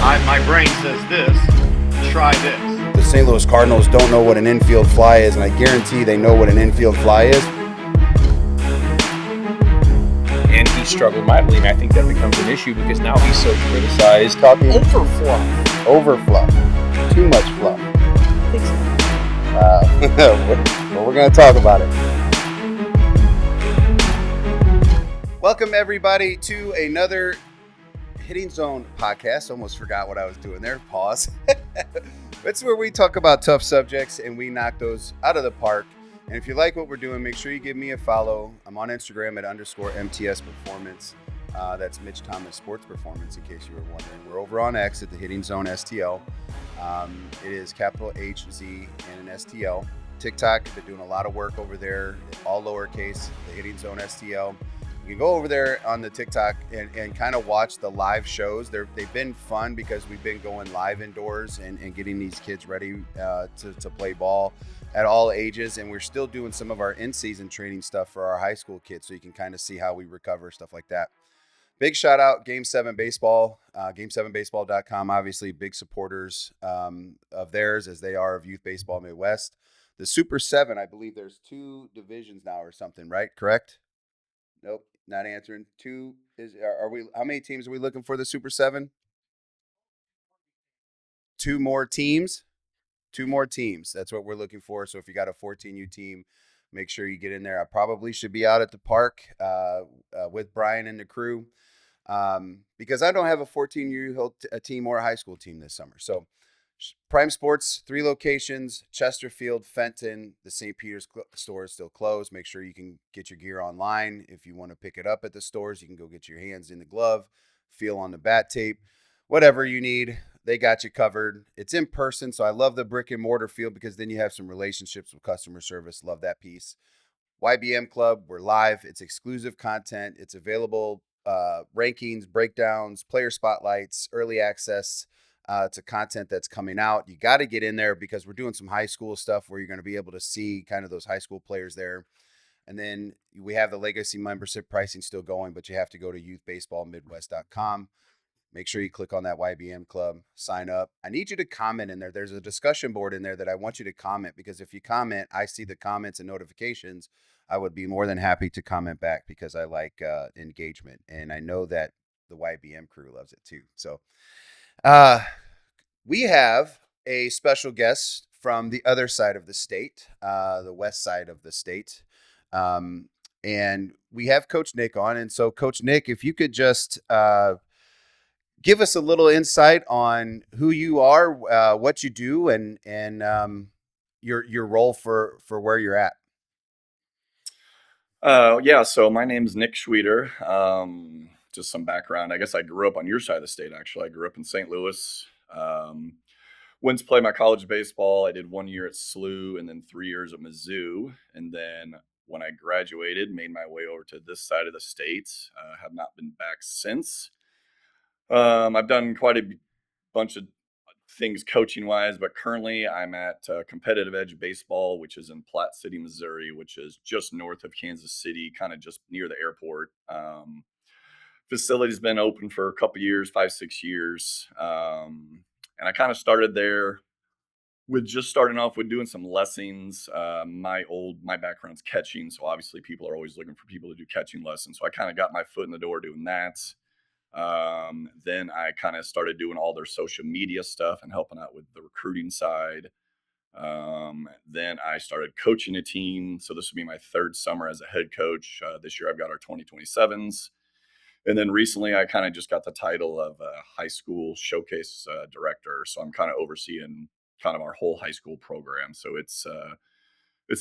My brain says this, try this. The St. Louis Cardinals don't know what an infield fly is, and I guarantee they know what an infield fly is. And he struggled mightily, and I think that becomes an issue because now he's so criticized. Talking Overfluff. over fluff. Too much fluff. I think so. Well, we're going to talk about it. Welcome, everybody, to another Hitting Zone podcast. Almost forgot what I was doing there. Pause. It's where we talk about tough subjects and we knock those out of the park. And if you like what we're doing, make sure you give me a follow. I'm on Instagram at _MTS Performance. That's Mitch Thomas Sports Performance, in case you were wondering. We're over on X at the Hitting Zone STL. It is capital HZ and an STL. TikTok, been doing a lot of work over there, all lowercase, the Hitting Zone STL. You can go over there on the TikTok and kind of watch the live shows. They've been fun because we've been going live indoors and getting these kids ready to play ball at all ages. And we're still doing some of our in-season training stuff for our high school kids, so you can kind of see how we recover, stuff like that. Big shout out, Game 7 Baseball, game7baseball.com. Obviously, big supporters of theirs as they are of Youth Baseball Midwest. The Super 7, I believe there's 2 divisions now or something, right? Correct? Nope, not answering. 2 is are we? How many teams are we looking for the Super 7? 2 more teams. 2 more teams. That's what we're looking for. So if you got a 14U team, make sure you get in there. I probably should be out at the park with Brian and the crew because I don't have a 14U team or a high school team this summer. So Prime Sports, 3 locations: Chesterfield, Fenton. The St. Peter's store is still closed. Make sure you can get your gear online. If you want to pick it up at the stores, you can go get your hands in the glove, feel on the bat tape, whatever you need. They got you covered. It's in person, so I love the brick and mortar feel because then you have some relationships with customer service. Love that piece. YBM Club, we're live. It's exclusive content. It's available rankings, breakdowns, player spotlights, early access to content that's coming out. You got to get in there because we're doing some high school stuff where you're going to be able to see kind of those high school players there. And then we have the legacy membership pricing still going, but you have to go to youthbaseballmidwest.com. Make sure you click on that YBM Club, sign up. I need you to comment in there. There's a discussion board in there that I want you to comment, because if you comment, I see the comments and notifications. I would be more than happy to comment back because I like engagement. And I know that the YBM crew loves it too. So we have a special guest from the other side of the state, the west side of the state. And we have Coach Nick on. And so, Coach Nick, if you could just give us a little insight on who you are, what you do, and your role for where you're at. So my name's Nick Schwieder. Just some background. I guess I grew up on your side of the state, actually. I grew up in St. Louis. Went to play my college baseball. I did 1 year at SLU and then 3 years at Mizzou. And then when I graduated, made my way over to this side of the state. Have not been back since. I've done quite a bunch of things coaching wise, but currently I'm at Competitive Edge Baseball, which is in Platte City, Missouri, which is just north of Kansas City, kind of just near the airport. Facility's been open for a couple years, 5-6 years. And I kind of started there with just starting off with doing some lessons. My background's catching, so obviously people are always looking for people to do catching lessons. So I kind of got my foot in the door doing that. Then I kind of started doing all their social media stuff and helping out with the recruiting side. Then I started coaching a team. So this will be my 3rd summer as a head coach. This year I've got our 2027s. And then recently I kind of just got the title of high school showcase director. So I'm kind of overseeing kind of our whole high school program. So it's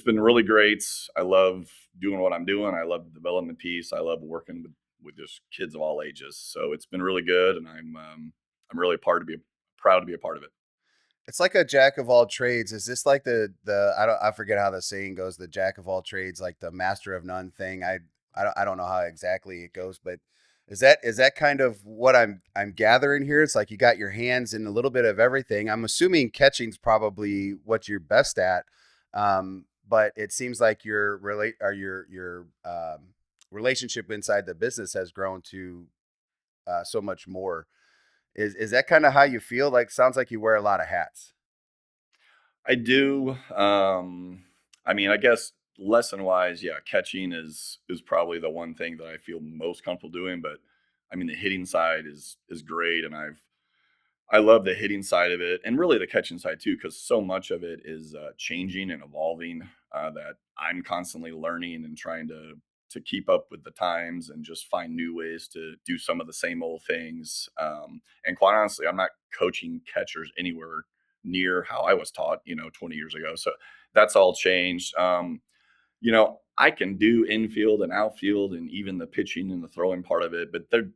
been really great. I love doing what I'm doing. I love the development piece. I love working with just kids of all ages. So it's been really good. And I'm really proud to be a part of it. It's like a jack of all trades. Is this like the I forget how the saying goes, the jack of all trades, like the master of none thing? I don't know how exactly it goes, but is that kind of what I'm gathering here? It's like you got your hands in a little bit of everything. I'm assuming catching's probably what you're best at. But it seems like your relationship inside the business has grown to so much more. Is that kind of how you feel? Like, sounds like you wear a lot of hats. I do. I mean, I guess lesson wise, yeah, catching is probably the one thing that I feel most comfortable doing. But I mean, the hitting side is great, and I love the hitting side of it, and really the catching side too, because so much of it is changing and evolving. That I'm constantly learning and trying to keep up with the times and just find new ways to do some of the same old things. And quite honestly, I'm not coaching catchers anywhere near how I was taught, 20 years ago. So that's all changed. I can do infield and outfield and even the pitching and the throwing part of it, but there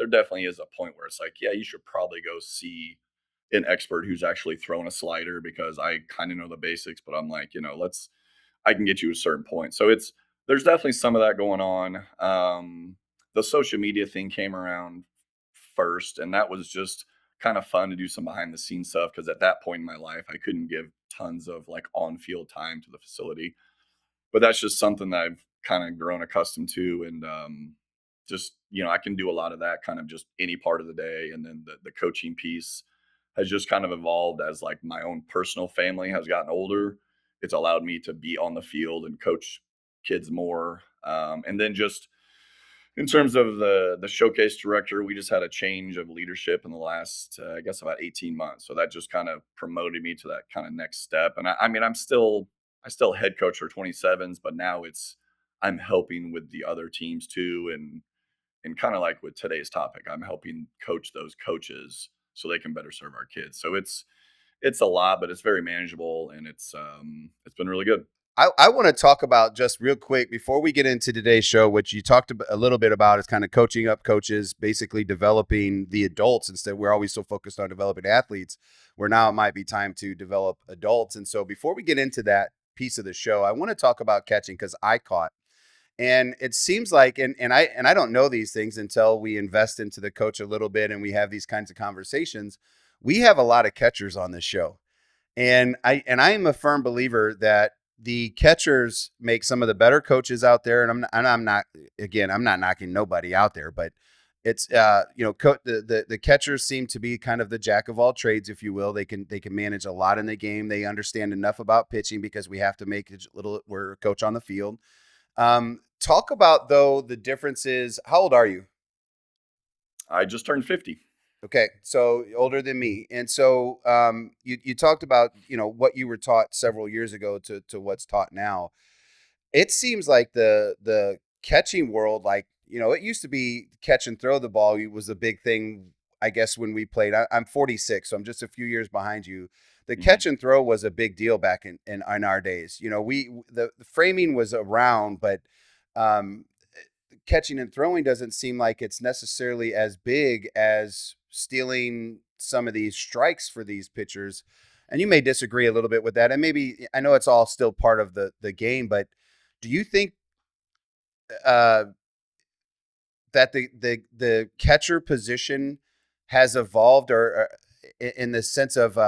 definitely is a point where it's like, yeah, you should probably go see an expert who's actually throwing a slider because I kind of know the basics, but I'm like, I can get you a certain point. So there's definitely some of that going on. The social media thing came around first, and that was just kind of fun to do some behind the scenes stuff because at that point in my life, I couldn't give tons of like on field time to the facility. But that's just something that I've kind of grown accustomed to, and just I can do a lot of that kind of just any part of the day, and then the coaching piece has just kind of evolved as like my own personal family has gotten older. It's allowed me to be on the field and coach kids more, and then just in terms of the showcase director, we just had a change of leadership in the last, I guess, about 18 months. So that just kind of promoted me to that kind of next step. And I mean, I still head coach for 27s, but now I'm helping with the other teams too, and kind of like with today's topic, I'm helping coach those coaches so they can better serve our kids. So it's a lot, but it's very manageable, and it's been really good. I want to talk about just real quick before we get into today's show, which you talked a little bit about, is kind of coaching up coaches, basically developing the adults. Instead, we're always so focused on developing athletes, where now it might be time to develop adults. And so before we get into that piece of the show, I want to talk about catching because I caught. And it seems like, and I don't know these things until we invest into the coach a little bit and we have these kinds of conversations. We have a lot of catchers on this show. And I am a firm believer that the catchers make some of the better coaches out there. And I'm not knocking nobody out there, but it's the catchers seem to be kind of the jack of all trades, if you will. They can manage a lot in the game. They understand enough about pitching because we have to make we're a coach on the field. Talk about though the differences. How old are you? I just turned 50. Okay, so older than me. And so you talked about, what you were taught several years ago to what's taught now. It seems like the catching world, like, it used to be catch and throw the ball was a big thing, I guess, when we played. I'm 46, so I'm just a few years behind you. The catch and throw was a big deal back in our days. The framing was around, but catching and throwing doesn't seem like it's necessarily as big as stealing some of these strikes for these pitchers. And you may disagree a little bit with that. And maybe, I know it's all still part of the game, but do you think that the catcher position has evolved or in the sense of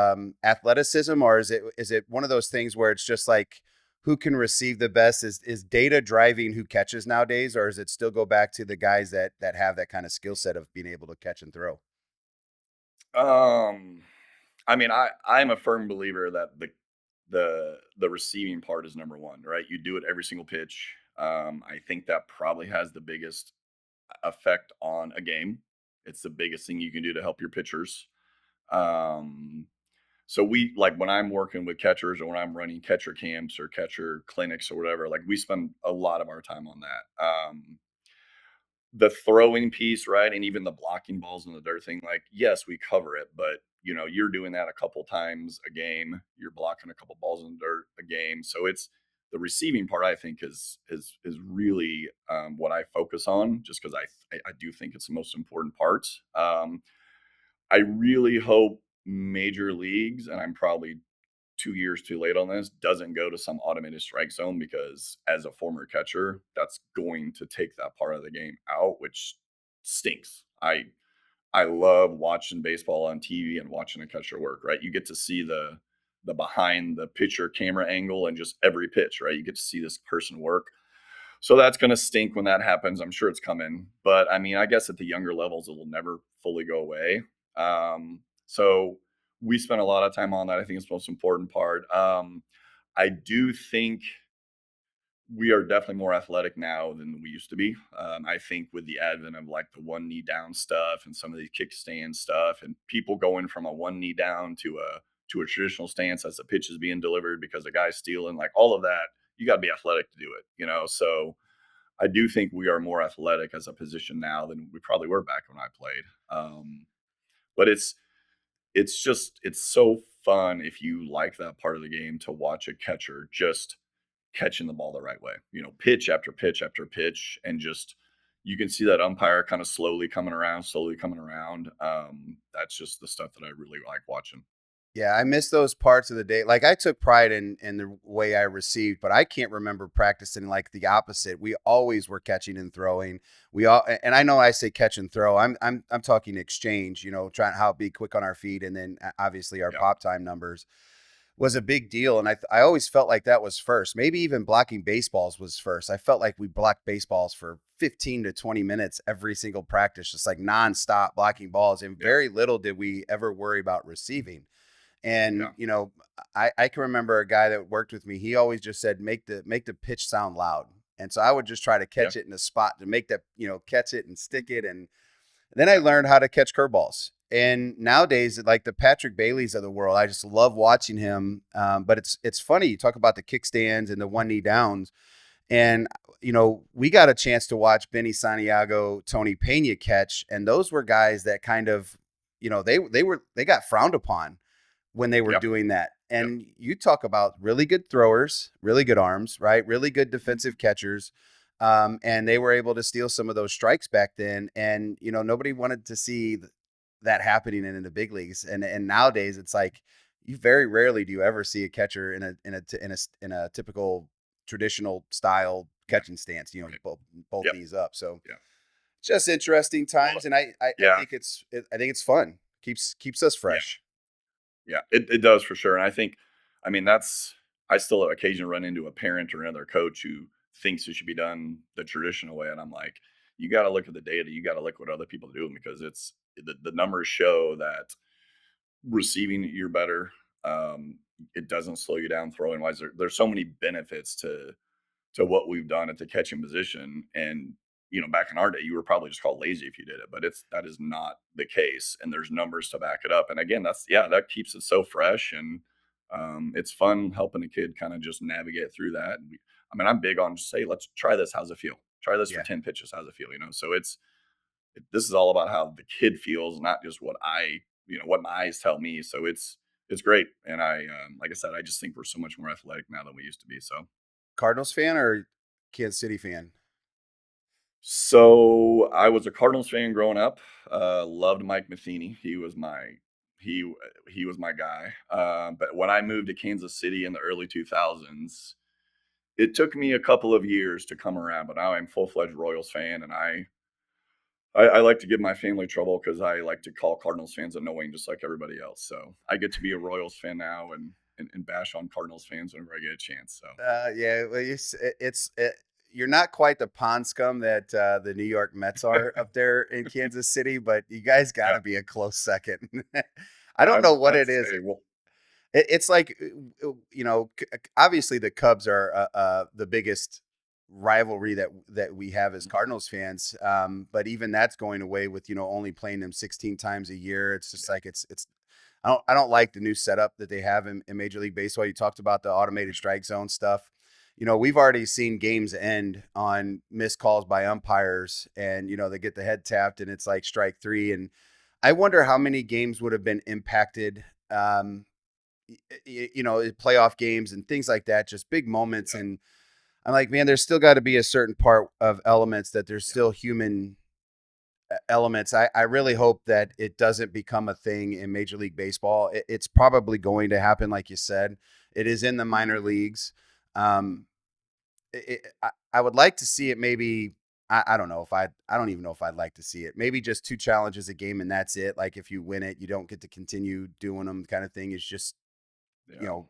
athleticism, or is it one of those things where it's just like who can receive the best? Is data driving who catches nowadays, or does it still go back to the guys that have that kind of skill set of being able to catch and throw? I mean, I'm a firm believer that the receiving part is number one, right? You do it every single pitch. I think that probably has the biggest effect on a game. It's the biggest thing you can do to help your pitchers. So when I'm working with catchers or when I'm running catcher camps or catcher clinics or whatever, like we spend a lot of our time on that. The throwing piece, right? And even the blocking balls in the dirt thing, like, yes, we cover it, but you're doing that a couple times a game. You're blocking a couple balls in the dirt a game. So it's the receiving part, I think is really what I focus on, just because I do think it's the most important part. I really hope major leagues, and I'm probably 2 years too late on this, doesn't go to some automated strike zone, because as a former catcher, that's going to take that part of the game out, which stinks. I love watching baseball on TV and watching a catcher work, right? You get to see the behind the pitcher camera angle and just every pitch, right? You get to see this person work. So that's going to stink when that happens. I'm sure it's coming. But I mean, I guess at the younger levels, it will never fully go away. So we spent a lot of time on that. I think it's the most important part. I do think we are definitely more athletic now than we used to be. I think with the advent of like the one knee down stuff and some of these kickstand stuff, and people going from a one knee down to a traditional stance as the pitch is being delivered because the guy's stealing, like all of that, you got to be athletic to do it, you know. So I do think we are more athletic as a position now than we probably were back when I played. But it's so fun if you like that part of the game to watch a catcher just catching the ball the right way, you know, pitch after pitch after pitch, and just you can see that umpire kind of slowly coming around, slowly coming around. That's just the stuff that I really like watching. Yeah, I miss those parts of the day. Like I took pride in the way I received, but I can't remember practicing like the opposite. We always were catching and throwing. We all, and I know I say catch and throw. I'm talking exchange. You know, trying how to be quick on our feet, and then obviously our Yeah. pop time numbers was a big deal. And I always felt like that was first. Maybe even blocking baseballs was first. I felt like we blocked baseballs for 15 to 20 minutes every single practice, just like nonstop blocking balls, and very little did we ever worry about receiving. And, Yeah. you know, I can remember a guy that worked with me. He always just said, make the pitch sound loud. And so I would just try to catch it in a spot to make that, you know, catch it and stick it. And then I learned how to catch curveballs. And nowadays, like the Patrick Baileys of the world, I just love watching him. But it's funny. You talk about the kickstands and the one knee downs. And, you know, we got a chance to watch Benny Santiago, Tony Pena catch. And those were guys that kind of, you know, they got frowned upon when they were Yep. doing that. And you talk about really good throwers, really good arms, right? Really good defensive catchers. And they were able to steal some of those strikes back then. And, you know, nobody wanted to see that happening in the big leagues. And nowadays it's like, you very rarely do you ever see a catcher in a typical traditional style catching stance, you know, both knees up. So just interesting times. And I think it's fun. Keeps us fresh. Yeah, it does for sure. And I mean, I still occasionally run into a parent or another coach who thinks it should be done the traditional way. And I'm like, you got to look at the data. You got to look what other people are doing, because the numbers show that receiving you're better. It doesn't slow you down throwing wise. There's so many benefits to what we've done at the catching position. And, you know, back in our day, you were probably just called lazy if you did it, but that is not the case. And there's numbers to back it up. And again, that keeps it so fresh. And it's fun helping a kid kind of just navigate through that. And I mean, I'm big on just say, let's try this. How's it feel? Try this for 10 pitches. How's it feel? You know, so this is all about how the kid feels, not just what what my eyes tell me. So it's great. And like I said, I just think we're so much more athletic now than we used to be. So Cardinals fan or Kansas City fan? So I was a Cardinals fan growing up. Loved Mike Matheny. He was my guy. But when I moved to Kansas City in the early 2000s, it took me a couple of years to come around. But now I'm full-fledged Royals fan, and I like to give my family trouble because I like to call Cardinals fans annoying, just like everybody else. So I get to be a Royals fan now and bash on Cardinals fans whenever I get a chance. So Well, you're not quite the pond scum that the New York Mets are up there in Kansas City, but you guys got to be a close second. I don't know what it is. It's like, you know, obviously the Cubs are the biggest rivalry that we have as Cardinals fans. But even that's going away with, you know, only playing them 16 times a year. It's just like it's. I don't like the new setup that they have in Major League Baseball. You talked about the automated strike zone stuff. You know, we've already seen games end on missed calls by umpires, and, you know, they get the head tapped and it's like strike three. And I wonder how many games would have been impacted, you know, playoff games and things like that, just big moments. And I'm like, man, there's still got to be a certain part of elements that there's still human elements. I really hope that it doesn't become a thing in Major League Baseball. It's probably going to happen. Like you said, it is in the minor leagues. I would like to see it. Maybe I don't know if I don't even know if I'd like to see it. Maybe just 2 challenges a game and that's it. Like if you win it, you don't get to continue doing them. Kind of thing is just, you know,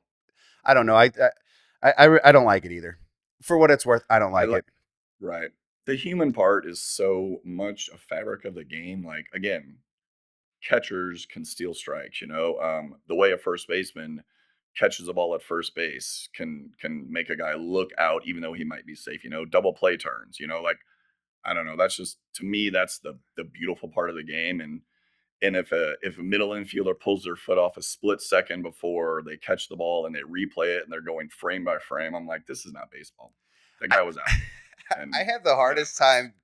I don't know. I don't like it either. For what it's worth, I don't like it. Right. The human part is so much a fabric of the game. Like, again, catchers can steal strikes. The way a first baseman catches a ball at first base can make a guy look out even though he might be safe. Double play turns. Like I don't know. That's just, to me, that's the beautiful part of the game. And if a middle infielder pulls their foot off a split second before they catch the ball and they replay it and they're going frame by frame, I'm like, this is not baseball. The guy was out. And I have the hardest time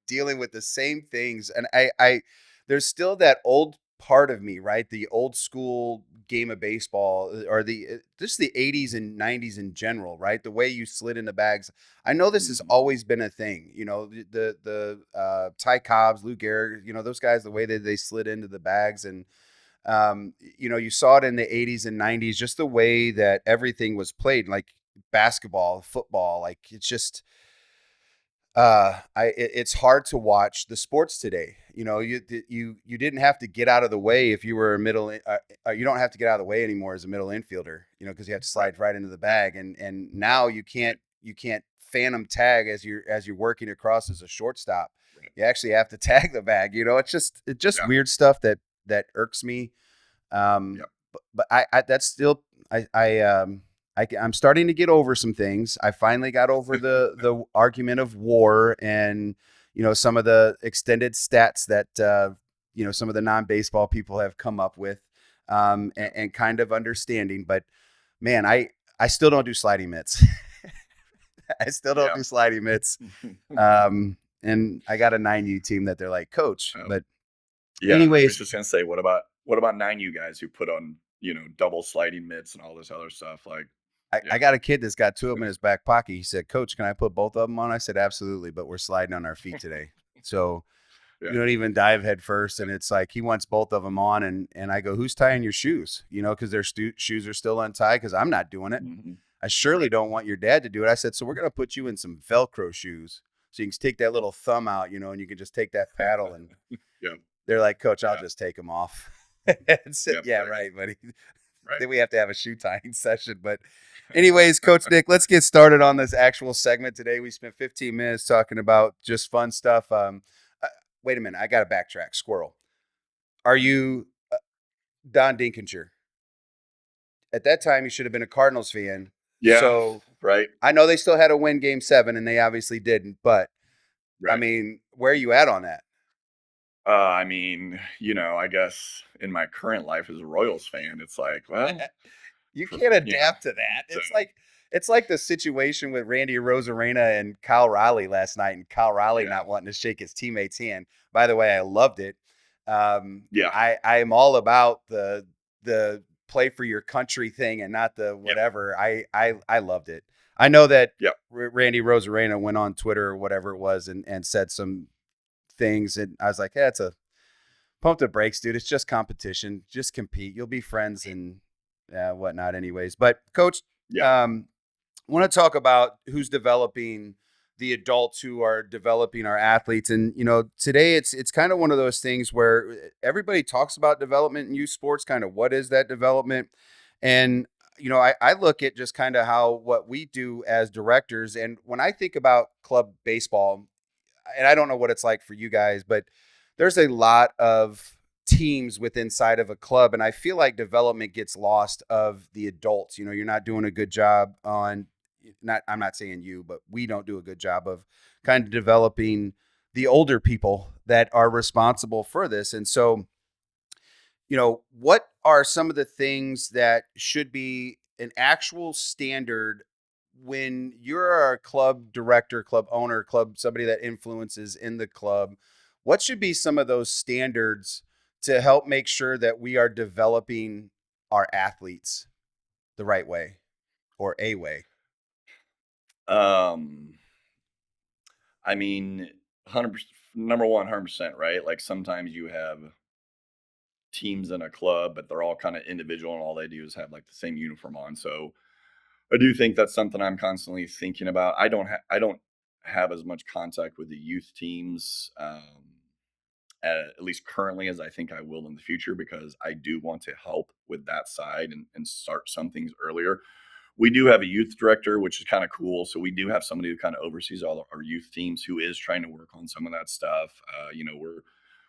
dealing with the same things, and I there's still that old part of me, right? The old school game of baseball, or just the 80s and 90s in general, right? The way you slid into bags. I know this has always been a thing. The Ty Cobbs, Lou Gehrig, those guys, the way that they slid into the bags, and you saw it in the 80s and 90s, just the way that everything was played, like basketball, football, like it's just it's hard to watch the sports today. You didn't have to get out of the way if you were a middle. You don't have to get out of the way anymore as a middle infielder. Because you have to slide right into the bag, and now you can't phantom tag as you're working across as a shortstop. Right. You actually have to tag the bag. It's just weird stuff that irks me. But I that's still I'm starting to get over some things. I finally got over the argument of WAR and, some of the extended stats that, some of the non-baseball people have come up with, and kind of understanding. But man, I still don't do sliding mitts. I still don't do sliding mitts. And I got a 9U team that they're like, coach, but anyways, I was just going to say, what about 9U guys who put on, double sliding mitts and all this other stuff? Like, I got a kid that's got two of them in his back pocket. He said, Coach, can I put both of them on? I said, absolutely, but we're sliding on our feet today. So you don't even dive head first. And it's like he wants both of them on. And I go, who's tying your shoes? Because their shoes are still untied because I'm not doing it. Mm-hmm. I surely don't want your dad to do it. I said, so we're going to put you in some Velcro shoes so you can take that little thumb out, and you can just take that paddle. And they're like, Coach, I'll just take them off. Right, buddy. Right. Then we have to have a shoe tying session. But anyways, Coach Nick, let's get started on this actual segment today. We spent 15 minutes talking about just fun stuff. Wait a minute. I got to backtrack. Squirrel. Are you Don Dinkinger? At that time, you should have been a Cardinals fan. Yeah. So right. I know they still had to win Game 7, and they obviously didn't. But, I mean, where are you at on that? I guess in my current life as a Royals fan, it's like, well, you can't adapt to that. It's like the situation with Randy Rosarena and Kyle Riley last night, and Kyle Riley not wanting to shake his teammate's hand. By the way, I loved it. I am all about the play for your country thing and not the whatever. I loved it. I know that Randy Rosarena went on Twitter or whatever it was and said some things, and I was like, it's a pump the brakes, dude. It's just competition. Just compete. You'll be friends and whatnot anyways. But Coach, want to talk about who's developing the adults who are developing our athletes. And, today it's kind of one of those things where everybody talks about development in youth sports, kind of what is that development? And, I look at just kind of what we do as directors. And when I think about club baseball, and I don't know what it's like for you guys, but there's a lot of teams within inside of a club. And I feel like development gets lost of the adults. You're not doing a good job I'm not saying you, but we don't do a good job of kind of developing the older people that are responsible for this. And so, what are some of the things that should be an actual standard when you're a club director, club owner, somebody that influences in the club? What should be some of those standards to help make sure that we are developing our athletes the right way or a way? 100%, number one, 100%, right? Like sometimes you have teams in a club, but they're all kind of individual and all they do is have like the same uniform on. So I do think that's something I'm constantly thinking about. I don't have as much contact with the youth teams, at least currently, as I think I will in the future, because I do want to help with that side and start some things earlier. We do have a youth director, which is kind of cool. So we do have somebody who kind of oversees all our youth teams who is trying to work on some of that stuff.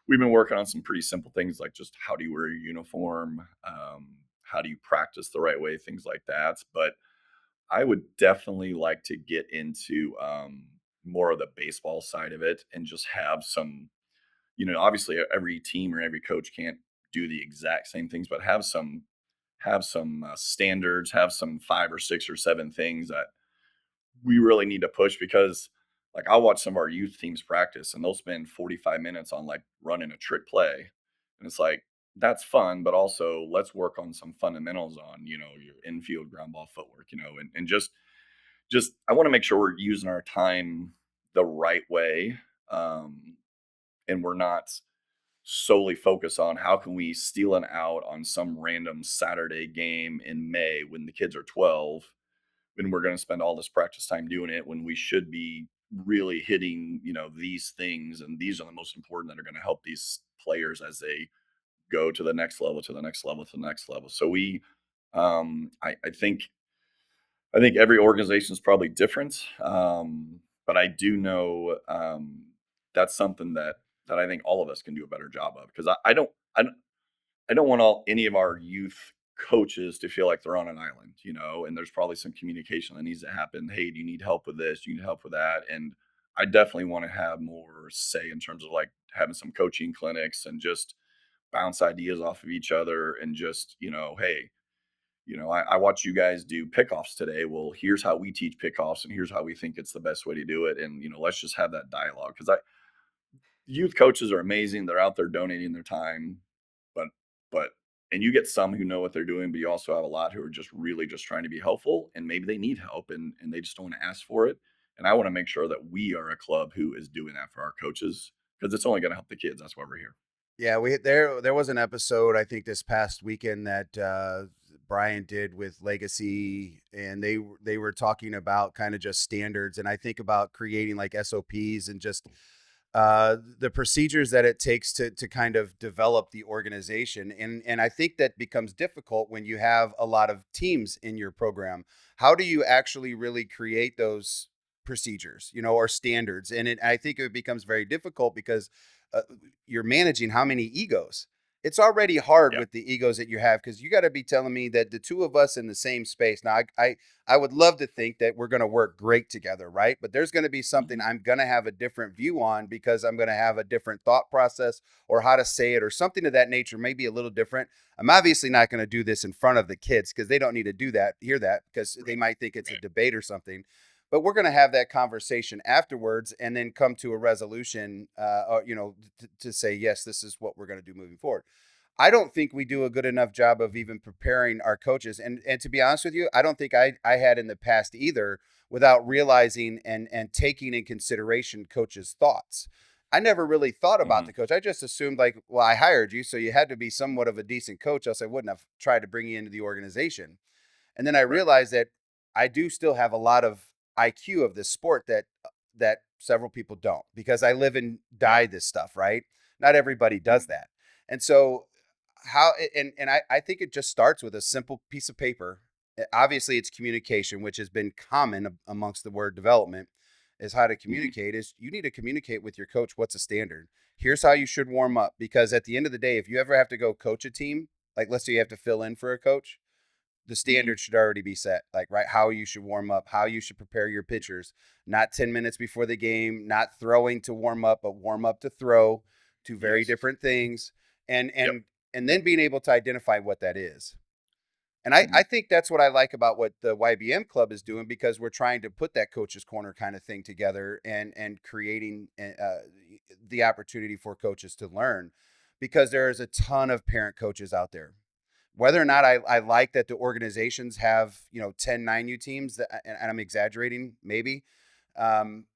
we've been working on some pretty simple things like just how do you wear your uniform, how do you practice the right way, things like that. But I would definitely like to get into more of the baseball side of it and just have some, obviously every team or every coach can't do the exact same things, but have some standards, have some 5 or 6 or 7 things that we really need to push because like I'll watch some of our youth teams practice and they'll spend 45 minutes on like running a trick play. And it's like, that's fun, but also let's work on some fundamentals on, your infield ground ball footwork, and just I want to make sure we're using our time the right way. And we're not solely focused on how can we steal an out on some random Saturday game in May when the kids are 12 and we're going to spend all this practice time doing it when we should be really hitting, these things. And these are the most important that are going to help these players as they go to the next level, to the next level, to the next level. So I think every organization is probably different. But I do know, that's something that I think all of us can do a better job of because I don't want any of our youth coaches to feel like they're on an island, and there's probably some communication that needs to happen. Hey, do you need help with this? Do you need help with that? And I definitely want to have more say in terms of like having some coaching clinics and just bounce ideas off of each other and just, hey, I watch you guys do pickoffs today. Well, here's how we teach pickoffs and here's how we think it's the best way to do it. And, let's just have that dialogue because youth coaches are amazing. They're out there donating their time, but but and you get some who know what they're doing, but you also have a lot who are just really just trying to be helpful and maybe they need help and they just don't want to ask for it. And I want to make sure that we are a club who is doing that for our coaches because it's only going to help the kids. That's why we're here. Yeah, there was an episode I think this past weekend that Brian did with Legacy, and they were talking about kind of just standards, and I think about creating like SOPs and just the procedures that it takes to kind of develop the organization, and I think that becomes difficult when you have a lot of teams in your program. How do you actually really create those procedures, or standards? And I think it becomes very difficult because uh, you're managing how many egos. It's already hard Yeah. with the egos that you have because you got to be telling me that the two of us in the same space. Now, I would love to think that we're going to work great together, right? But there's going to be something I'm going to have a different view on because I'm going to have a different thought process or how to say it or something of that nature, maybe a little different. I'm obviously not going to do this in front of the kids because they don't need to hear that because they might think it's a debate or something. But we're going to have that conversation afterwards and then come to a resolution, to say, yes, this is what we're going to do moving forward. I don't think we do a good enough job of even preparing our coaches. And to be honest with you, I don't think I had in the past either without realizing and taking in consideration coaches' thoughts. I never really thought about Mhm. the coach. I just assumed like, well, I hired you, so you had to be somewhat of a decent coach, else I wouldn't have tried to bring you into the organization. And then I Right. realized that I do still have a lot of IQ of this sport that several people don't because I live and Yeah. die this stuff, right? Not everybody does Mhm. that. And so I think it just starts with a simple piece of paper. Obviously it's communication, which has been common amongst the word development, is how to Mhm. communicate. Is you need to communicate with your coach what's a standard. Here's how you should warm up, because at the end of the day, if you ever have to go coach a team, like let's say you have to fill in for a coach, the Mhm. standard should already be set, like, right, how you should warm up, how you should prepare your pitchers, not 10 minutes before the game, not throwing to warm up, but warm up to throw, two very Yes. different things. and Yep. and and then being able to identify what that is. And I Mhm. think that's what I like about what the YBM club is doing, because we're trying to put that coaches corner kind of thing together and creating the opportunity for coaches to learn, because there is a ton of parent coaches out there. Whether or not I like that the organizations have, 10 9U teams, and I'm exaggerating maybe, um,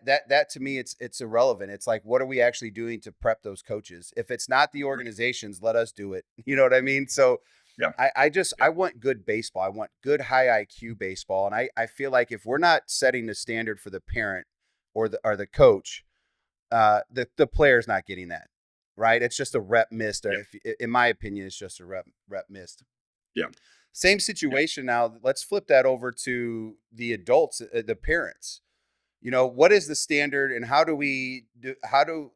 that to me, it's irrelevant. It's like, what are we actually doing to prep those coaches? If it's not the Right. organizations, let us do it. You know what I mean? So Yeah. I Yeah. want good baseball. I want good high IQ baseball. And I feel like if we're not setting the standard for the parent or the coach, the player's not getting that. Right. It's just a rep missed. Or Yeah. if in my opinion, it's just a rep missed. Yeah. Same Yeah. situation now. Let's flip that over to the adults, the parents. what is the standard, and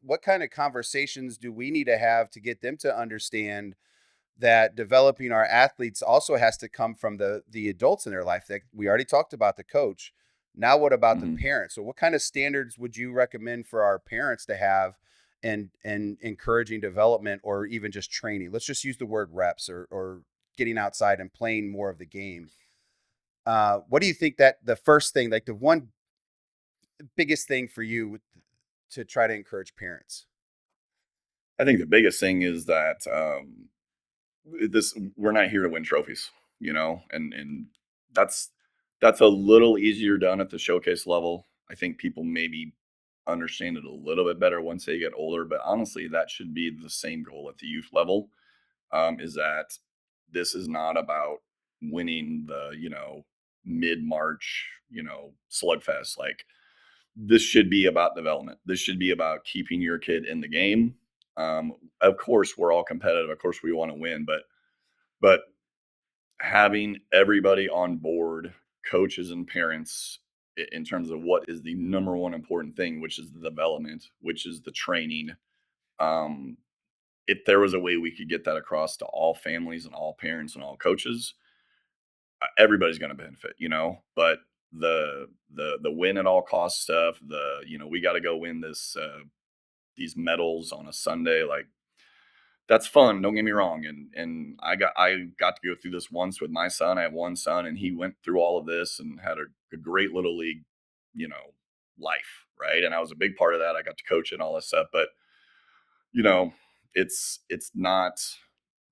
what kind of conversations do we need to have to get them to understand that developing our athletes also has to come from the adults in their life? That we already talked about the coach. Now what about the Mhm. parents? So what kind of standards would you recommend for our parents to have and encouraging development, or even just training? Let's just use the word reps, or getting outside and playing more of the game. What do you think that the first thing, like the one biggest thing for you to try to encourage parents? I think the biggest thing is that this we're not here to win trophies, and that's that's a little easier done at the showcase level. I think people maybe understand it a little bit better once they get older, but honestly, that should be the same goal at the youth level. Is that this is not about winning the mid March slugfest. Like, this should be about development. This should be about keeping your kid in the game. Of course, we're all competitive. Of course, we want to win, but having everybody on board, coaches and parents, in terms of what is the number one important thing, which is the development, which is the training. Um, if there was a way we could get that across to all families and all parents and all coaches, everybody's going to benefit, But the win at all cost stuff, we got to go win these medals on a Sunday, like, that's fun. Don't get me wrong. And I got to go through this once with my son. I have one son, and he went through all of this and had a great little league, you know, life, right? And I was a big part of that. I got to coach and all this stuff, but you know, it's not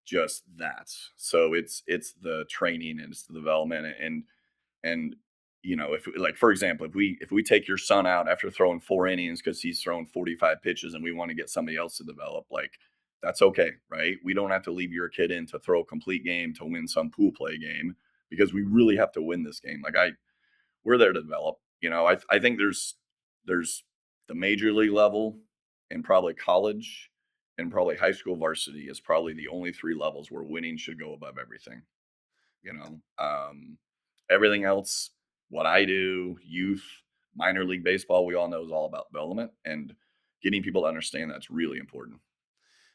just that. So it's the training and it's the development and if, like, for example, if we take your son out after throwing 4 innings because he's thrown 45 pitches and we want to get somebody else to develop, like, that's okay, right? We don't have to leave your kid in to throw a complete game to win some pool play game, because we really have to win this game. Like, we're there to develop. I think there's the major league level, and probably college, and probably high school varsity is probably the only three levels where winning should go above everything. you know um Everything else, what I do, youth, minor league baseball, we all know is all about development, and getting people to understand that's really important.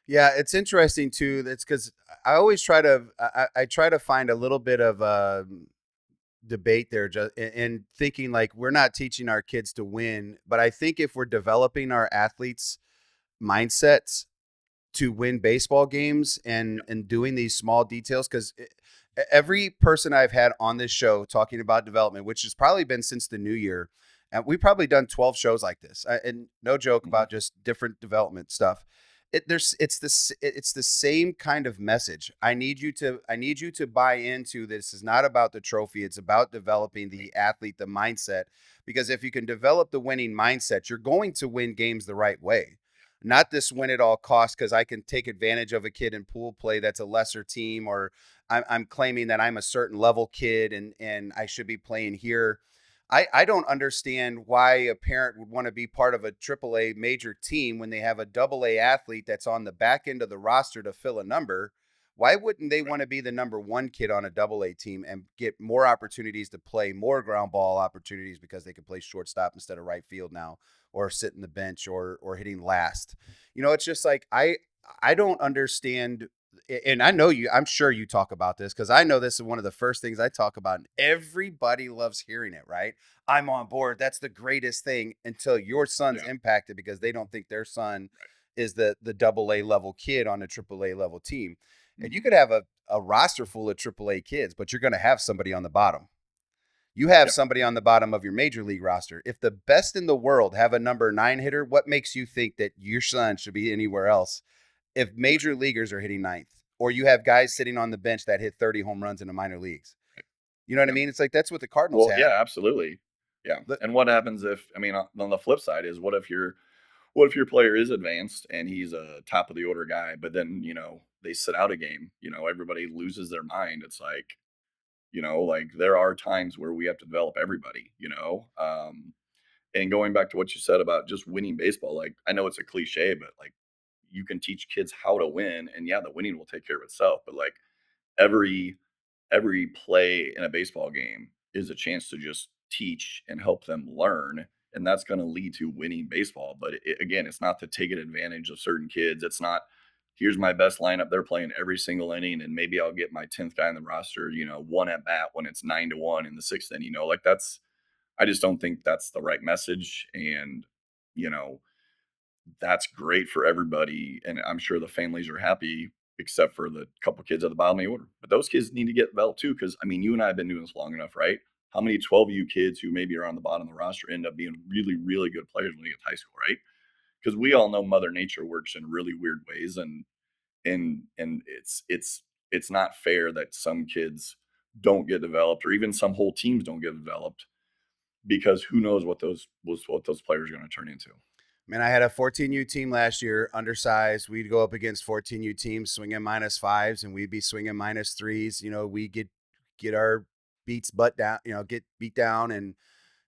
Yeah, it's interesting too. That's because I always try to I try to find a little bit of debate there, just in thinking like we're not teaching our kids to win, but I think if we're developing our athletes' mindsets to win baseball games, and doing these small details, because every person I've had on this show talking about development, which has probably been since the new year, and we've probably done 12 shows like this, and no joke Mhm. about just different development stuff. It's the same kind of message. I need you to buy into this. Is not about the trophy. It's about developing the athlete, the mindset. Because if you can develop the winning mindset, you're going to win games the right way. Not this win at all costs because I can take advantage of a kid in pool play that's a lesser team, or I'm claiming that I'm a certain level kid and I should be playing here. I don't understand why a parent would want to be part of a AAA major team when they have a AA athlete that's on the back end of the roster to fill a number. Why wouldn't they want to be the number one kid on a AA team and get more opportunities to play, more ground ball opportunities, because they can play shortstop instead of right field now, or sit in the bench, or hitting last? It's just like I don't understand. And I know I'm sure you talk about this, because I know this is one of the first things I talk about, and everybody loves hearing it, right? I'm on board. That's the greatest thing, until your son's Yeah. impacted because they don't think their son Right. is the AA level kid on a AAA level team. And you Mhm. could have a roster full of AAA kids, but you're going to have somebody on the bottom. You have Yep. somebody on the bottom of your major league roster. If the best in the world have a number 9 hitter, what makes you think that your son should be anywhere else if major leaguers are hitting ninth, or you have guys sitting on the bench that hit 30 home runs in the minor leagues? You know what I Yep. mean? It's like that's what the Cardinals Well, have. yeah, absolutely. Yeah. The- And what happens if, I mean, on the flip side is, what if your player is advanced and he's a top of the order guy, but then, they sit out a game, everybody loses their mind. It's like there are times where we have to develop everybody. And going back to what you said about just winning baseball, like, I know it's a cliche, but like, you can teach kids how to win, and yeah, the winning will take care of itself. But like, every every play in a baseball game is a chance to just teach and help them learn. and that's going to lead to winning baseball. But again, it's not to take advantage of certain kids. It's not, here's my best lineup. They're playing every single inning, and maybe I'll get my 10th guy on the roster, one at bat when it's 9-1 in the 6th inning. Like I just don't think that's the right message. And, that's great for everybody. And I'm sure the families are happy, except for the couple kids at the bottom of the order. But those kids need to get developed too. Cause you and I have been doing this long enough, right? How many 12U kids who maybe are on the bottom of the roster end up being really, really good players when they get to high school, right? Because we all know Mother Nature works in really weird ways. And it's not fair that some kids don't get developed, or even some whole teams don't get developed, because who knows what those players are going to turn into. Man, I had a 14U team last year, undersized. We'd go up against 14U teams swinging -5s, and we'd be swinging -3s. We get our butt down, get beat down, and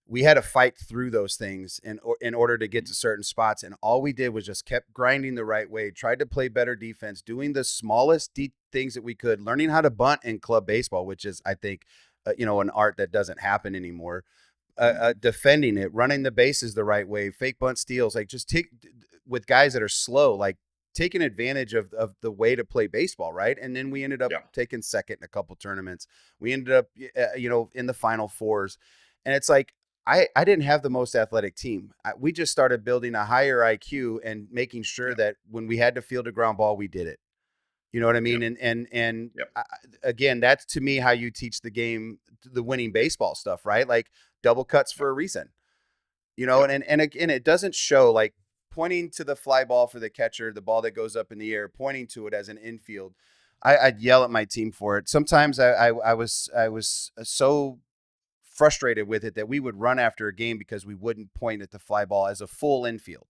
we had to fight through those things in order to get to certain spots. And all we did was just kept grinding the right way, tried to play better defense, doing the smallest things that we could, learning how to bunt in club baseball, which is, I think, an art that doesn't happen anymore. Defending it, running the bases the right way, fake bunt steals, like just take with guys that are slow, like taking advantage of the way to play baseball, right? And then we ended up taking second in a couple tournaments. We ended up, in the Final Fours. And it's like, I didn't have the most athletic team. We just started building a higher IQ and making sure that when we had to field a ground ball, we did it. You know what I mean? And again, that's to me how you teach the game, the winning baseball stuff, right? Like double cuts for a reason, and again, it doesn't show, like pointing to the fly ball for the catcher, the ball that goes up in the air, pointing to it as an infield. I'd yell at my team for it. Sometimes I was so frustrated with it that we would run after a game because we wouldn't point at the fly ball as a full infield.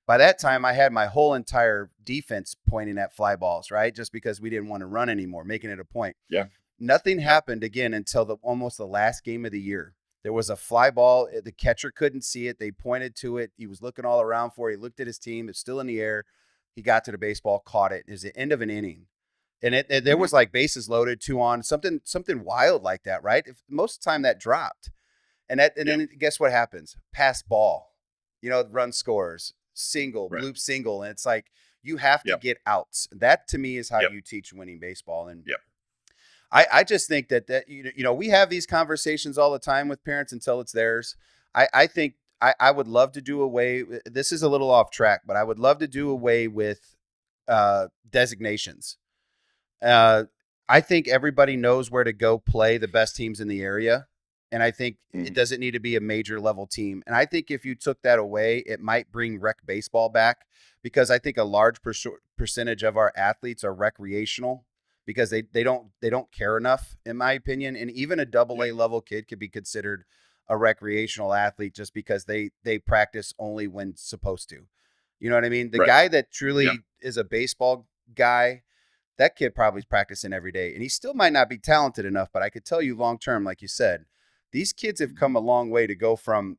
By that time, I had my whole entire defense pointing at fly balls, right? Just because we didn't want to run anymore, making it a point. Yeah. Nothing happened again until almost the last game of the year. There was a fly ball. The catcher couldn't see it. They pointed to it. He was looking all around for it. He looked at his team. It's still in the air. He got to the baseball, caught it. It was the end of an inning. And there was like bases loaded, 2 on, something wild like that, right? Most of the time that dropped. And then guess what happens? Pass ball. Run scores. Single, bloop single. And it's like, you have to get outs. That to me is how you teach winning baseball. And I just think that we have these conversations all the time with parents until it's theirs. I think I would love to do away. This is a little off track, but I would love to do away with designations. I think everybody knows where to go play the best teams in the area. And I think it doesn't need to be a major level team. And I think if you took that away, it might bring rec baseball back, because I think a large percentage of our athletes are recreational because they don't care enough, in my opinion. And even a AA level kid could be considered a recreational athlete just because they practice only when supposed to. You know what I mean? The guy that truly is a baseball guy, that kid probably is practicing every day. And he still might not be talented enough, but I could tell you long term, like you said, these kids have come a long way to go from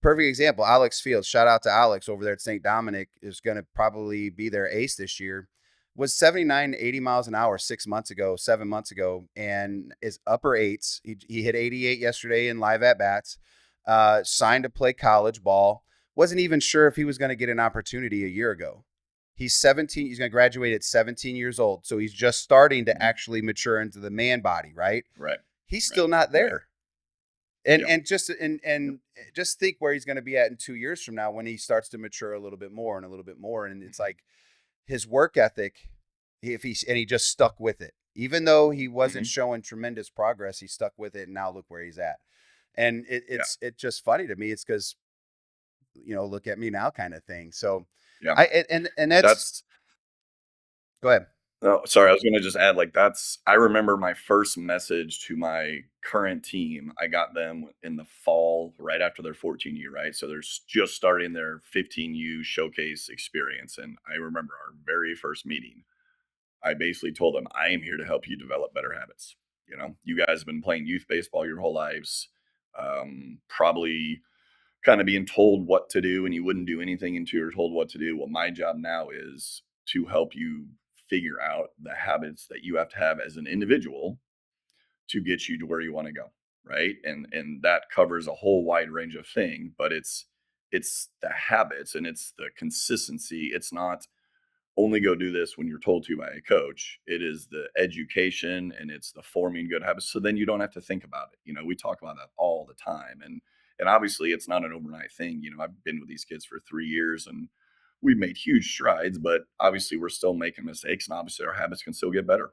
perfect example. Alex Fields, shout out to Alex over there at St. Dominic, is going to probably be their ace this year. Was 79, 80 miles an hour 7 months ago, and is upper eights. He hit 88 yesterday in live at bats. Signed to play college ball. Wasn't even sure if he was going to get an opportunity a year ago. He's 17. He's going to graduate at 17 years old. So he's just starting to actually mature into the man body, right? Right. He's still not there. And just just think where he's going to be at in 2 years from now when he starts to mature a little bit more. And it's like his work ethic, he just stuck with it. Even though he wasn't showing tremendous progress, he stuck with it, and now look where he's at. And it's just funny to me. It's because, look at me now kind of thing. So that's go ahead. Oh, sorry. I was going to just add, I remember my first message to my current team. I got them in the fall, right after their 14U, right? So they're just starting their 15U showcase experience. And I remember our very first meeting, I basically told them, I am here to help you develop better habits. You guys have been playing youth baseball your whole lives, probably kind of being told what to do, and you wouldn't do anything until you're told what to do. Well, my job now is to help you figure out the habits that you have to have as an individual to get you to where you want to go, right? And that covers a whole wide range of thing, but it's the habits and it's the consistency. It's not only go do this when you're told to by a coach. It is the education and it's the forming good habits. So then you don't have to think about it. We talk about that all the time. And obviously it's not an overnight thing. I've been with these kids for 3 years and we've made huge strides, but obviously we're still making mistakes and obviously our habits can still get better,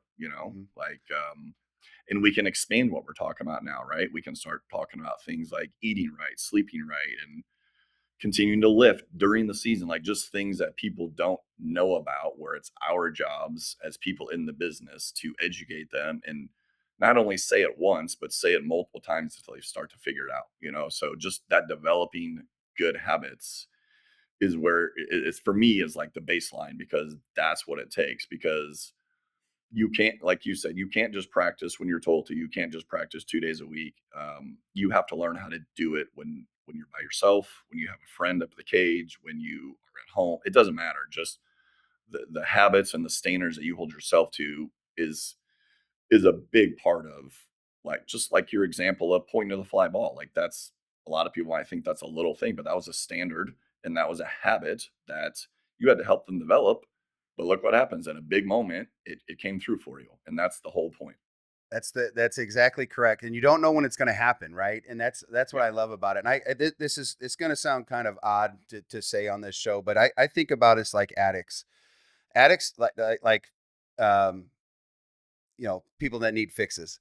and we can expand what we're talking about now, right? We can start talking about things like eating right, sleeping right, and continuing to lift during the season, like just things that people don't know about, where it's our jobs as people in the business to educate them and not only say it once, but say it multiple times until they start to figure it out. So just that developing good habits is where it's for me is like the baseline, because that's what it takes. Because you can't, like you said, you can't just practice when you're told to. You can't just practice 2 days a week. You have to learn how to do it when you're by yourself, when you have a friend up at the cage, when you are at home. It doesn't matter. Just the habits and the standards that you hold yourself to is a big part of, like, just like your example of pointing to the fly ball. Like, that's a lot of people might think that's a little thing, but that was a standard and that was a habit that you had to help them develop. But look what happens in a big moment. It came through for you. And that's the whole point. That's exactly correct. And you don't know when it's going to happen, right? And that's what Yeah. I love about it. And it's going to sound kind of odd to say on this show, but I think about us like addicts. Addicts like um people that need fixes.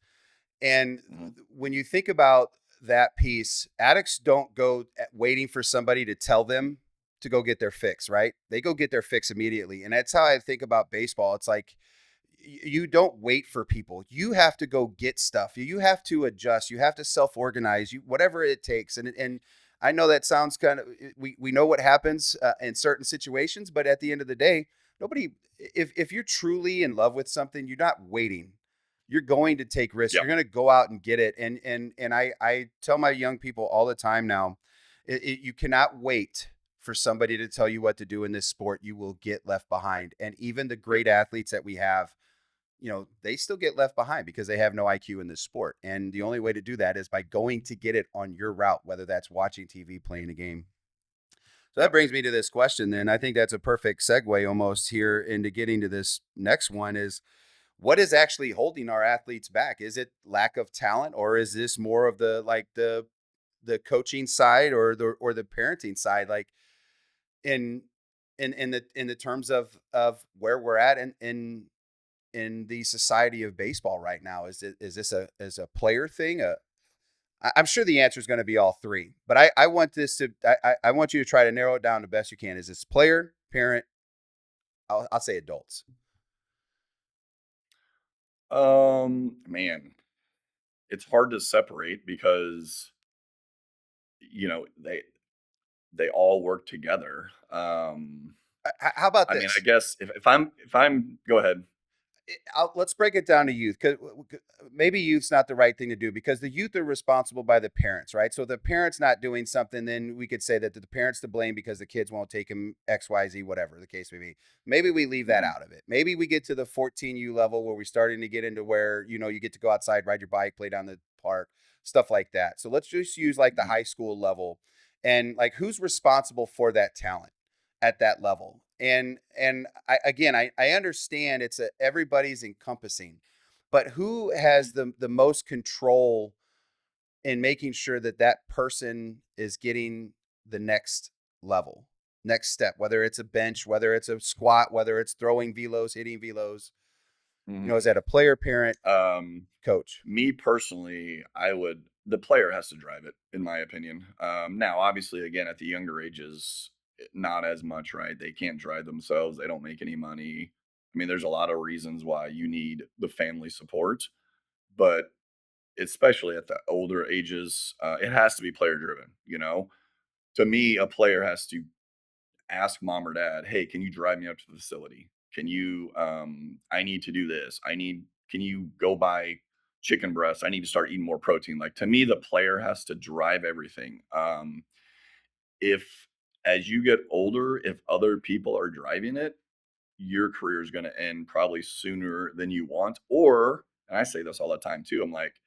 And Mhm. when you think about that piece, addicts don't go waiting for somebody to tell them to go get their fix, right? They go get their fix immediately. And that's how I think about baseball. It's like you don't wait for people. You have to go get stuff. You have to adjust. You have to self-organize. Whatever it takes. And I know that sounds kind of, we know what happens in certain situations, but at the end of the day, nobody, if you're truly in love with something, you're not waiting. You're going to take risks. Yeah. You're going to go out and get it. And I tell my young people all the time now, you cannot wait for somebody to tell you what to do in this sport. You will get left behind. And even the great athletes that we have, they still get left behind because they have no IQ in this sport. And the only way to do that is by going to get it on your route, whether that's watching TV, playing a game. So that brings me to this question then. I think that's a perfect segue almost here into getting to this next one is, what is actually holding our athletes back? Is it lack of talent, or is this more of the coaching side or the parenting side? Like in the terms of where we're at in the society of baseball right now, is this a player thing? I'm sure the answer is going to be all three, but I want I want you to try to narrow it down the best you can. Is this player, parent? I'll say adults. Man, it's hard to separate because they all work together. How about I mean, I this? guess if I'm go ahead. Let's break it down to youth, because maybe youth's not the right thing to do, because the youth are responsible by the parents, right? So the parents not doing something, then we could say that the parents to blame because the kids won't take them XYZ, whatever the case may be. Maybe we leave that Mhm. out of it. Maybe we get to the 14U level where we're starting to get into where, you get to go outside, ride your bike, play down the park, stuff like that. So let's just use like the Mhm. high school level, and like who's responsible for that talent at that level. And I understand everybody's encompassing, but who has the most control in making sure that that person is getting the next level, next step, whether it's a bench, whether it's a squat, whether it's throwing velos, hitting velos, Mhm. is that a player, parent, Um, coach? Me personally, the player has to drive it, in my opinion. Now, obviously, again, at the younger ages, not as much, right? They can't drive themselves. They don't make any money. I mean, there's a lot of reasons why you need the family support, but especially at the older ages, it has to be player driven. To me, a player has to ask mom or dad, "Hey, can you drive me up to the facility? Can you I need to do this. Can you go buy chicken breasts? I need to start eating more protein." Like, to me, the player has to drive everything. If as you get older, if other people are driving it, your career is going to end probably sooner than you want. Or, and I say this all the time too, I'm like,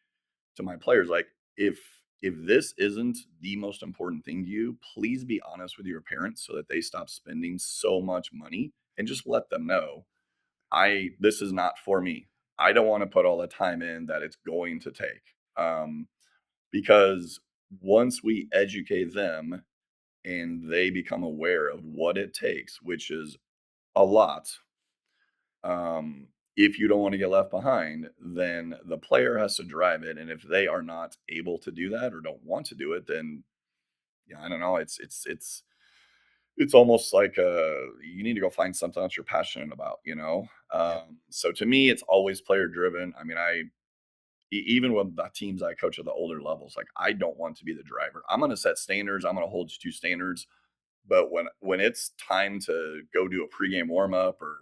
to my players, like, if this isn't the most important thing to you, please be honest with your parents so that they stop spending so much money, and just let them know, this is not for me. I don't want to put all the time in that it's going to take. Um, because once we educate them and they become aware of what it takes, which is a lot, if you don't want to get left behind, then the player has to drive it. And if they are not able to do that or don't want to do it, then yeah, I don't know. It's almost like you need to go find something else you're passionate about, you know. Yep. So to me, it's always player driven. I mean, even with the teams I coach at the older levels, like I don't want to be the driver. I'm going to set standards. I'm going to hold you to standards. But when it's time to go do a pregame warm up, or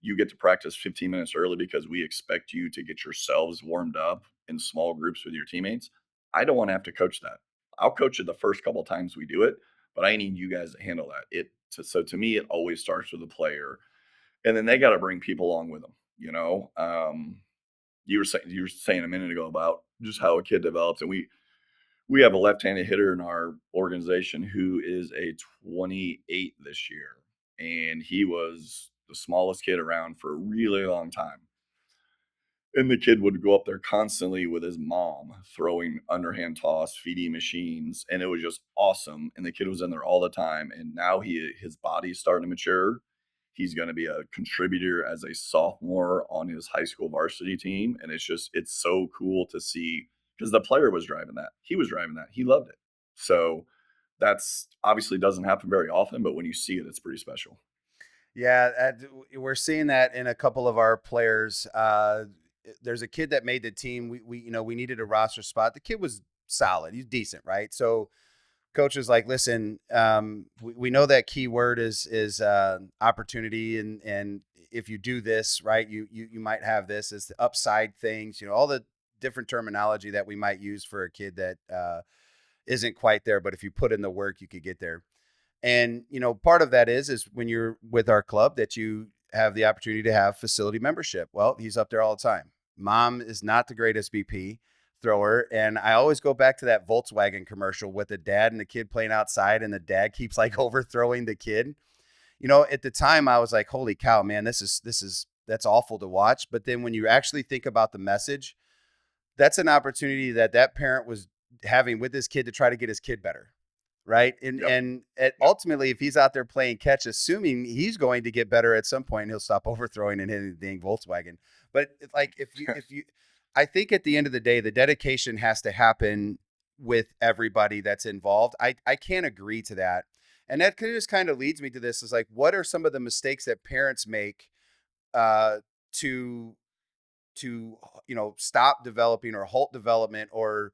you get to practice 15 minutes early because we expect you to get yourselves warmed up in small groups with your teammates, I don't want to have to coach that. I'll coach it the first couple of times we do it, but I need you guys to handle that. So to me, it always starts with the player, and then they got to bring people along with them. You know, you were saying a minute ago about just how a kid develops, and we have a left-handed hitter in our organization who is a 28 this year, and he was the smallest kid around for a really long time. And the kid would go up there constantly with his mom, throwing underhand toss, feeding machines, and it was just awesome. And the kid was in there all the time. And now his body's starting to mature. He's going to be a contributor as a sophomore on his high school varsity team. And it's so cool to see, because the player was driving that. He was driving that. He loved it. So that's obviously doesn't happen very often, but when you see it, it's pretty special. Yeah, we're seeing that in a couple of our players. There's a kid that made the team. We needed a roster spot. The kid was solid. He's decent, right? So coach was like, listen, we know that key word is opportunity, and if you do this right, you might have this as the upside things. All the different terminology that we might use for a kid that isn't quite there, but if you put in the work, you could get there. And, part of that is when you're with our club that you have the opportunity to have facility membership. Well, he's up there all the time. Mom is not the greatest BP thrower. And I always go back to that Volkswagen commercial with the dad and the kid playing outside, and the dad keeps like overthrowing the kid. At the time I was like, holy cow, man, that's awful to watch. But then when you actually think about the message, that's an opportunity that parent was having with his kid to try to get his kid better. Right. And ultimately, if he's out there playing catch, assuming he's going to get better at some point, he'll stop overthrowing and hitting the dang Volkswagen. But it's like, if you, I think at the end of the day, the dedication has to happen with everybody that's involved. I can't agree to that. And that just kind of leads me to this is like, what are some of the mistakes that parents make to stop developing or halt development or,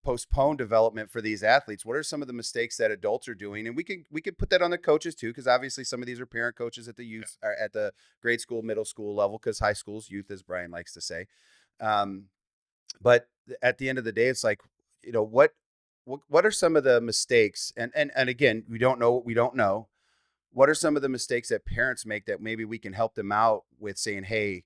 postpone development for these athletes? What are some of the mistakes that adults are doing? And we could put that on the coaches too, because obviously some of these are parent coaches at the youth or at the grade school, middle school level, because high school's youth, as Brian likes to say. But at the end of the day, it's like, what are some of the mistakes? And again, we don't know what we don't know. What are some of the mistakes that parents make that maybe we can help them out with, saying, hey,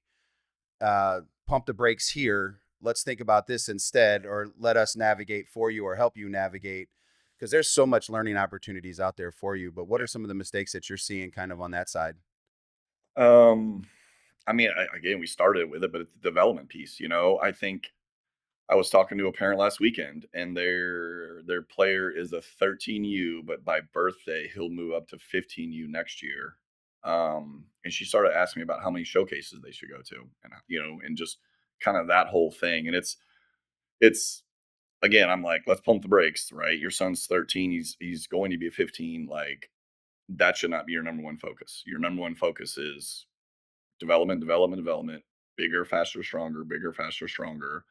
pump the brakes here. Let's think about this instead, or let us navigate for you or help you navigate, because there's so much learning opportunities out there for you. But what are some of the mistakes that you're seeing kind of on that side? I mean, again, we started with it, but it's the development piece. I think I was talking to a parent last weekend, and their player is a 13U, but by birthday he'll move up to 15U next year. And she started asking me about how many showcases they should go to, and and just kind of that whole thing. And it's again, I'm like, let's pump the brakes, right? Your son's 13, he's going to be 15. Like, that should not be your number one focus. Your number one focus is development, development, development, bigger, faster, stronger, bigger, faster, stronger.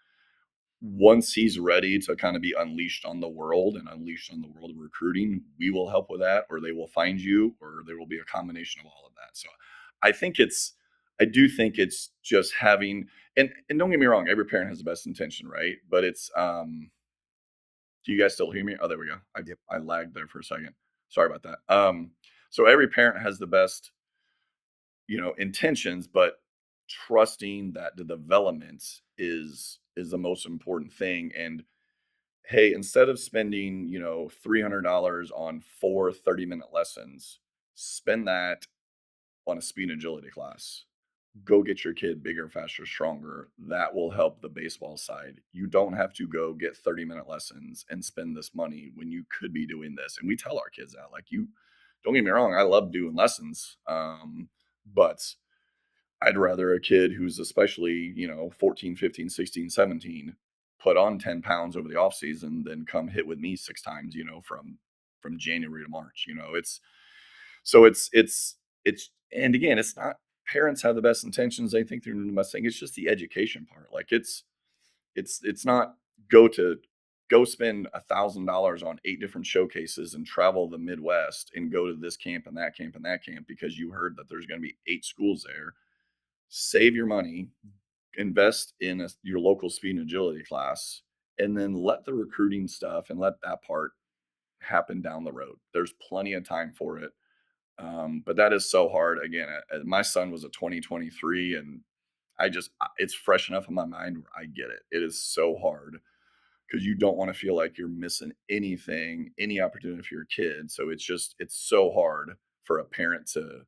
Once he's ready to kind of be unleashed on the world and unleashed on the world of recruiting, we will help with that, or they will find you, or there will be a combination of all of that. So I do think it's just having, and don't get me wrong, every parent has the best intention, right? But it's, do you guys still hear me? Oh, there we go. I lagged there for a second. Sorry about that. So every parent has the best, intentions, but trusting that the development is the most important thing. And hey, instead of spending, $300 on 4 30-minute lessons, spend that on a speed and agility class. Go get your kid bigger, faster, stronger. That will help the baseball side. You don't have to go get 30-minute lessons and spend this money when you could be doing this. And we tell our kids that, like, you don't get me wrong, I love doing lessons. But I'd rather a kid who's especially, 14, 15, 16, 17 put on 10 pounds over the off season than come hit with me 6 times, from January to March. It's and again, it's not parents have the best intentions. They think they're doing the best thing. It's just the education part. Like it's not go spend $1,000 on 8 different showcases and travel the Midwest and go to this camp and that camp and that camp because you heard that there's going to be 8 schools there. Save your money, invest in your local speed and agility class, and then let the recruiting stuff and let that part happen down the road. There's plenty of time for it. But that is so hard. Again, my son was a 2023, and it's fresh enough in my mind where I get it. It is so hard because you don't want to feel like you're missing anything, any opportunity for your kid. So it's so hard for a parent to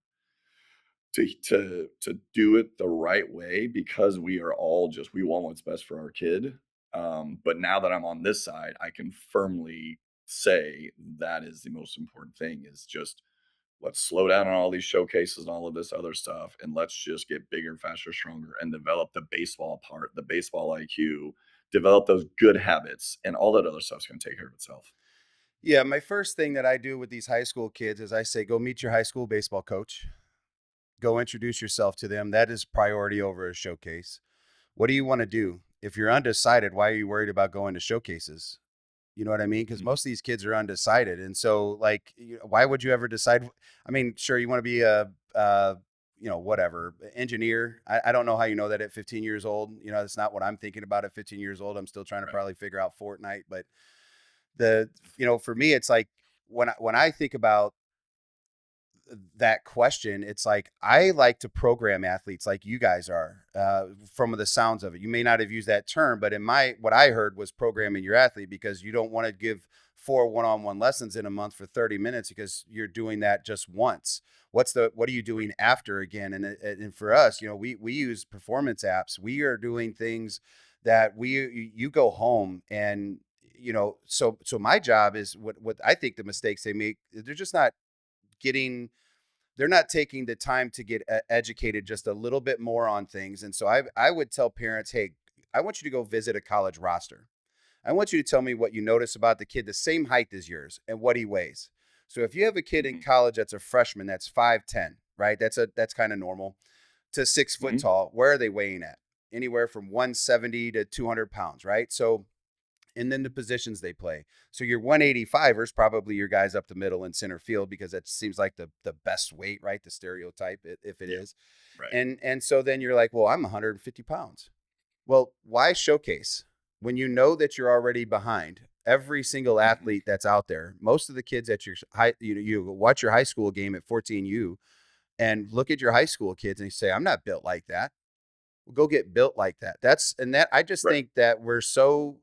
do it the right way because we are all we want what's best for our kid. But now that I'm on this side, I can firmly say that is the most important thing is just let's slow down on all these showcases and all of this other stuff. And let's just get bigger, faster, stronger and develop the baseball part, the baseball IQ, develop those good habits, and all that other stuff's going to take care of itself. Yeah, my first thing that I do with these high school kids is I say, go meet your high school baseball coach. Go introduce yourself to them. That is priority over a showcase. What do you want to do? If you're undecided, why are you worried about going to showcases? You know what I mean? Because most of these kids are undecided. And so, like, why would you ever decide? I mean, sure, you want to be whatever, engineer. I don't know how you know that at 15 years old. That's not what I'm thinking about at 15 years old. I'm still trying to probably figure out Fortnite. But for me, it's like when I think about that question, it's like I like to program athletes like you guys are, from the sounds of it. You may not have used that term, but what I heard was programming your athlete, because you don't want to give 4 one-on-one lessons in a month for 30 minutes because you're doing that just once. What are you doing after again? And for us, we use performance apps. We are doing things that you go home and so my job is what I think the mistakes they make, they're not taking the time to get educated just a little bit more on things. And so I would tell parents, hey, I want you to go visit a college roster. I want you to tell me what you notice about the kid the same height as yours and what he weighs. So if you have a kid in college that's a freshman that's 5'10", right? That's kind of normal, to 6 foot tall. Where are they weighing at? Anywhere from 170 to 200 pounds, right? So, and then the positions they play. So your 185ers, probably your guys up the middle in center field, because that seems like the best weight, right? The stereotype, if it is. Right. And so then you're like, well, I'm 150 pounds. Well, why showcase when you know that you're already behind every single athlete that's out there? Most of the kids at your you watch your high school game at 14U and look at your high school kids and you say, I'm not built like that. Well, go get built like that. I just think that we're so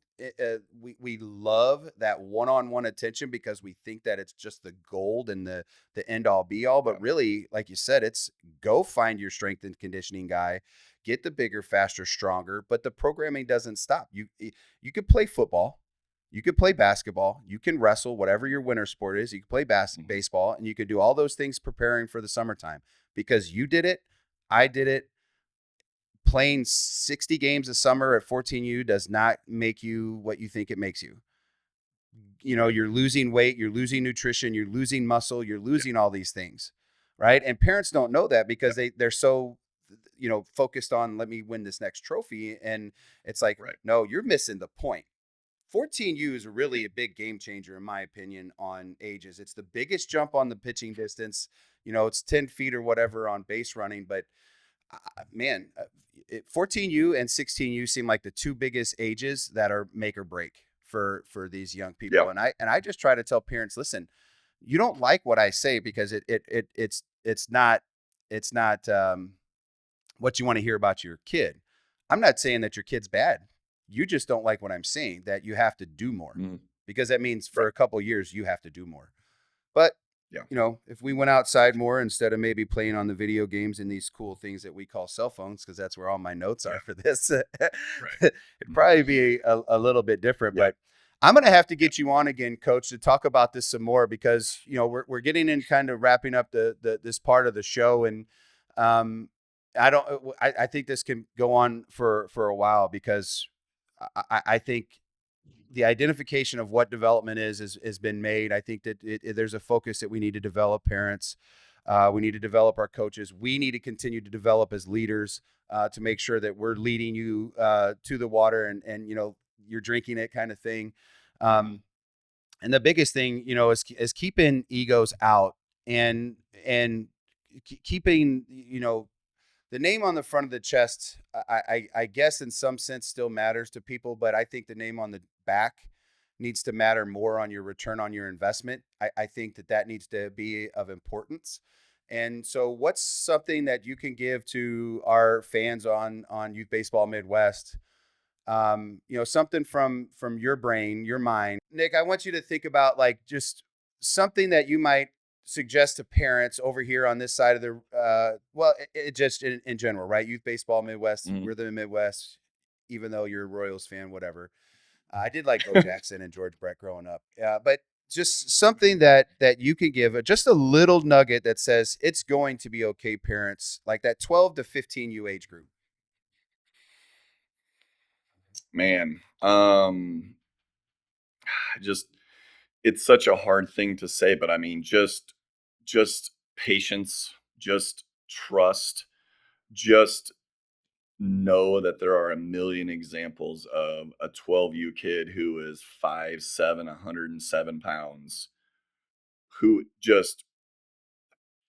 we love that one-on-one attention because we think that it's just the gold and the end all be all. But really, like you said, it's go find your strength and conditioning guy, get the bigger, faster, stronger. But the programming doesn't stop. You could play football, you could play basketball, you can wrestle, whatever your winter sport is. You can play baseball, and you could do all those things preparing for the summertime because you did it. I did it. Playing 60 games a summer at 14U does not make you what you think it makes you. You're losing weight, you're losing nutrition, you're losing muscle, you're losing all these things, right? And parents don't know that because they're so, focused on, let me win this next trophy. And it's like, no, you're missing the point. 14U is really a big game changer, in my opinion, on ages. It's the biggest jump on the pitching distance. It's 10 feet or whatever on base running, but 14U and 16U seem like the two biggest ages that are make or break for these young people. Yeah. And I just try to tell parents, listen, you don't like what I say because it's not what you want to hear about your kid. I'm not saying that your kid's bad. You just don't like what I'm saying, that you have to do more, Mm, because that means for right. a couple years you have to do more. But Yeah. if we went outside more instead of maybe playing on the video games and these cool things that we call cell phones, because that's where all my notes are for this, it'd probably be a little bit different. Yeah. But I'm going to have to get you on again, Coach, to talk about this some more, because we're getting in, kind of wrapping up this part of the show, and I think this can go on for a while, because I think the identification of what development has been made. I think that there's a focus that we need to develop parents. We need to develop our coaches. We need to continue to develop as leaders, to make sure that we're leading you to the water, and you're drinking it, kind of thing. And the biggest thing, is keeping egos out, and keeping, the name on the front of the chest, I guess in some sense still matters to people, but I think the name on the back needs to matter more on your return on your investment. I think that needs to be of importance. And so what's something that you can give to our fans on Youth Baseball Midwest? Something from your brain, your mind. Nick, I want you to think about, like, just something that you might suggest to parents over here on this side of the it just in general, right? Youth Baseball Midwest, Mhm. we're the Midwest, even though you're a Royals fan, whatever. I did like Bo Jackson and George Brett growing up, but just something that you can give, just a little nugget that says it's going to be okay, parents, like that 12 to 15 U age group. Man, just it's such a hard thing to say, but I mean, just patience, just trust, just know that there are a million examples of a 12U kid who is 5'7", 107 pounds, who just,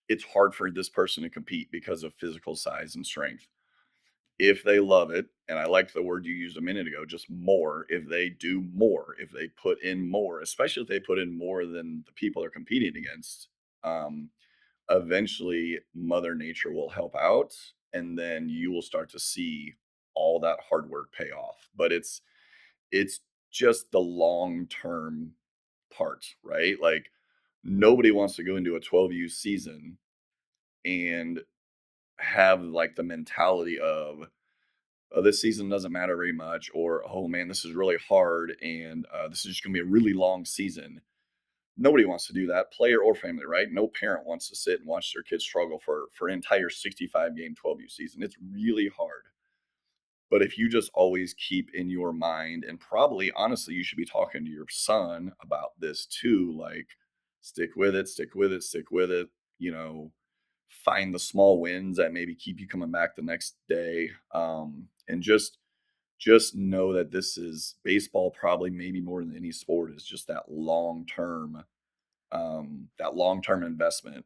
it's hard for this person to compete because of physical size and strength. If they love it, and I like the word you used a minute ago, just more, if they do more, if they put in more, especially if they put in more than the people they're competing against, um, eventually Mother Nature will help out, and then you will start to see all that hard work pay off. But it's just the long term part, right? Like, nobody wants to go into a 12U season and have like the mentality of, oh, this season doesn't matter very much, or, oh man, this is really hard, and this is just going to be a really long season. Nobody wants to do that, player or family, right? No parent wants to sit and watch their kids struggle for an entire 65 game 12U season. It's really hard. But if you just always keep in your mind, and probably honestly, you should be talking to your son about this too, like, stick with it, stick with it, stick with it, you know, find the small wins that maybe keep you coming back the next day. And just know that this is baseball, probably maybe more than any sport, is just that long term investment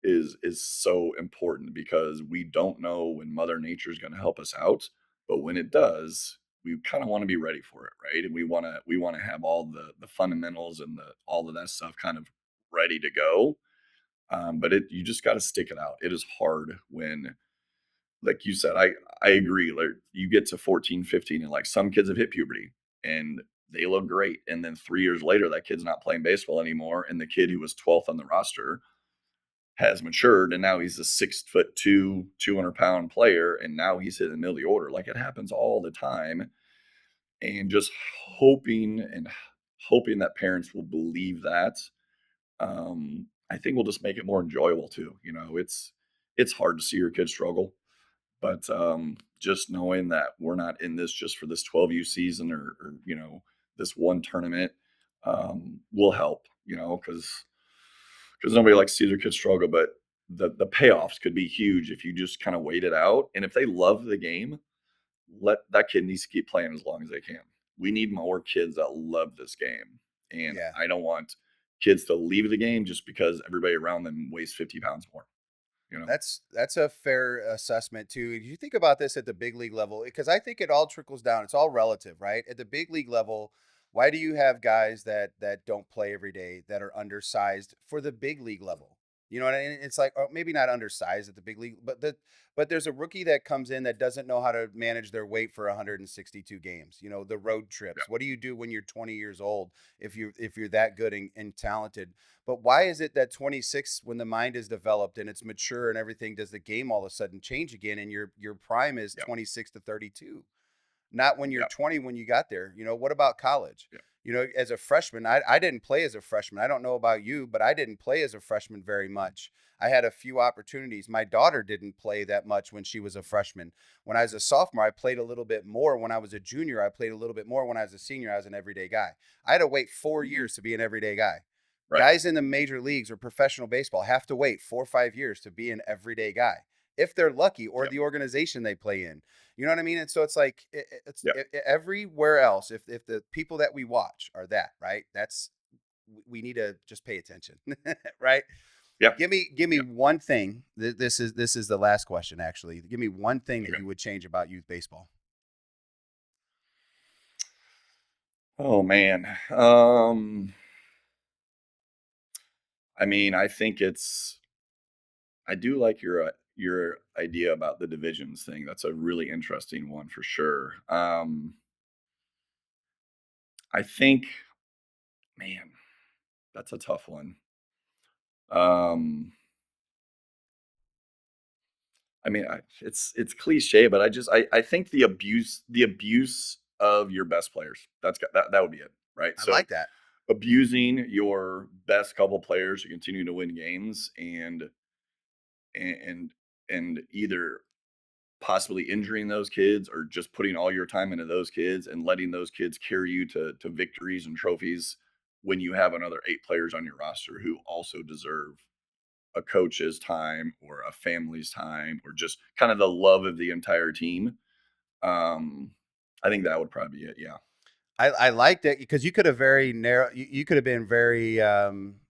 is so important, because we don't know when Mother Nature is going to help us out, but when it does, we kind of want to be ready for it, right? And we want to have all the fundamentals and the all of that stuff kind of ready to go. But you just got to stick it out. It is hard when, like you said, I agree. Like, you get to 14, 15, and like some kids have hit puberty and they look great, and then 3 years later that kid's not playing baseball anymore, and the kid who was 12th on the roster has matured, and now he's a 6'2", 200-pound player, and now he's hitting the middle of the order. Like, it happens all the time, and just hoping that parents will believe that. I think will just make it more enjoyable too. It's hard to see your kids struggle, but just knowing that we're not in this just for this 12U season, or this one tournament, will help. Because nobody likes to see their kids struggle, but the payoffs could be huge if you just kind of wait it out. And if they love the game, let that kid needs to keep playing as long as they can. We need more kids that love this game, and Yeah. I don't want kids to leave the game just because everybody around them weighs 50 pounds more. That's a fair assessment too. You think about this at the big league level, because I think it all trickles down. It's all relative, right? At the big league level, why do you have guys that don't play every day, that are undersized for the big league level? You know what I mean? It's like, maybe not undersized at the big league, but there's a rookie that comes in that doesn't know how to manage their weight for 162 games. You know, the road trips. Yeah. What do you do when you're 20 years old if you're that good and talented? But why is it that 26, when the mind is developed and it's mature and everything, does the game all of a sudden change again? And your prime is 26 to 32, not when you're 20 when you got there. You know, what about college? Yeah. You know, as a freshman, I didn't play as a freshman. I don't know about you, but I didn't play as a freshman very much. I had a few opportunities. My daughter didn't play that much when she was a freshman. When I was a sophomore, I played a little bit more. When I was a junior, I played a little bit more. When I was a senior, I was an everyday guy. I had to wait 4 years to be an everyday guy. Right. Guys in the major leagues or professional baseball have to wait 4 or 5 years to be an everyday guy, if they're lucky, or the organization they play in. You know what I mean? And so it's like, everywhere else, if the people that we watch are that, right, we need to just pay attention, right? Yeah. Give me one thing. This is the last question, actually. Give me one thing that you would change about youth baseball. Oh, man. I mean, I think I do like your idea about the divisions thing. That's a really interesting one for sure. I think, man, that's a tough one. I mean, it's cliche, but I think the abuse of your best players. That would be it, right? I like that. Abusing your best couple players to continue to win games and either possibly injuring those kids or just putting all your time into those kids and letting those kids carry you to victories and trophies when you have another 8 players on your roster who also deserve a coach's time or a family's time or just kind of the love of the entire team. I think that would probably be it. Yeah. I liked it because you could have you could have been very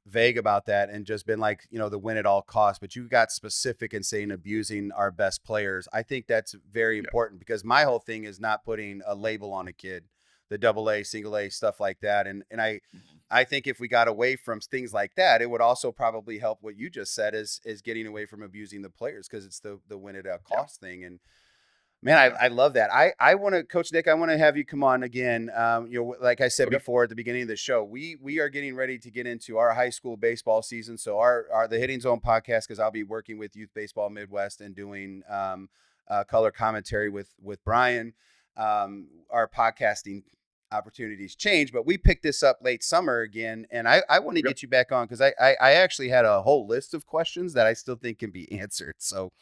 vague about that and just been like, you know, the win at all costs, but you got specific in saying abusing our best players. I think that's very important because my whole thing is not putting a label on a kid, the AA, single A, stuff like that. And I think if we got away from things like that, it would also probably help what you just said is getting away from abusing the players because it's the win at all cost thing. And man, I love that. I want to, Coach Nick, I want to have you come on again. You know, like I said before at the beginning of the show, we are getting ready to get into our high school baseball season. So the Hitting Zone podcast, because I'll be working with Youth Baseball Midwest and doing color commentary with Brian. Our podcasting opportunities change, but we picked this up late summer again, and I want to get you back on because I actually had a whole list of questions that I still think can be answered. So.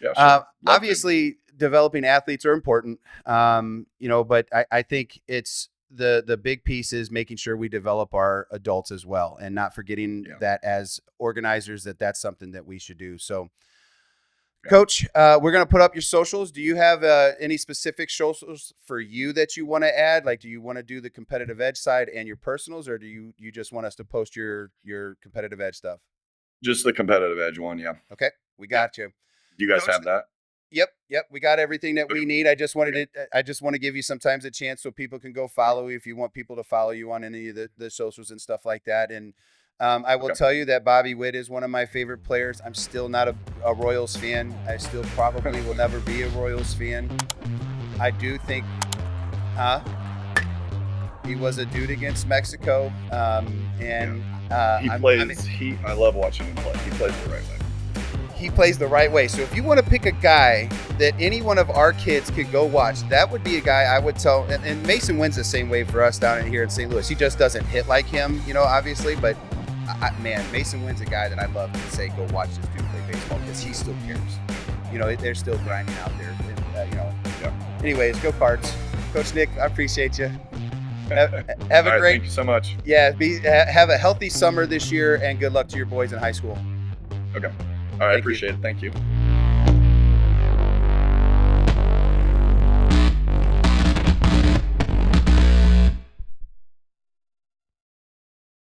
Yeah, sure. Obviously, developing athletes are important, you know, but I think it's the big piece is making sure we develop our adults as well and not forgetting that as organizers that's something that we should do. So, Coach, we're going to put up your socials. Do you have any specific socials for you that you want to add? Like, do you want to do the competitive edge side and your personals, or do you just want us to post your competitive edge stuff? Just the competitive edge one, yeah. Okay, we got you. Do you guys have that? Yep. We got everything that we need. I just want to give you sometimes a chance so people can go follow you if you want people to follow you on any of the socials and stuff like that. And I will tell you that Bobby Witt is one of my favorite players. I'm still not a Royals fan. I still probably will never be a Royals fan. I do think, he was a dude against Mexico. And I love watching him play. He plays the right way. He plays the right way. So if you want to pick a guy that any one of our kids could go watch, that would be a guy I would tell. And Mason Wynn's the same way for us down here in St. Louis. He just doesn't hit like him, you know, obviously. But, man, Mason Wynn's a guy that I love to say, go watch this dude play baseball because he still cares. You know, they're still grinding out there. And, you know. Yeah. Anyways, go Cards. Coach Nick, I appreciate you. Have a great. Thank you so much. Yeah, have a healthy summer this year, and good luck to your boys in high school. Okay. All right, I appreciate it. Thank you.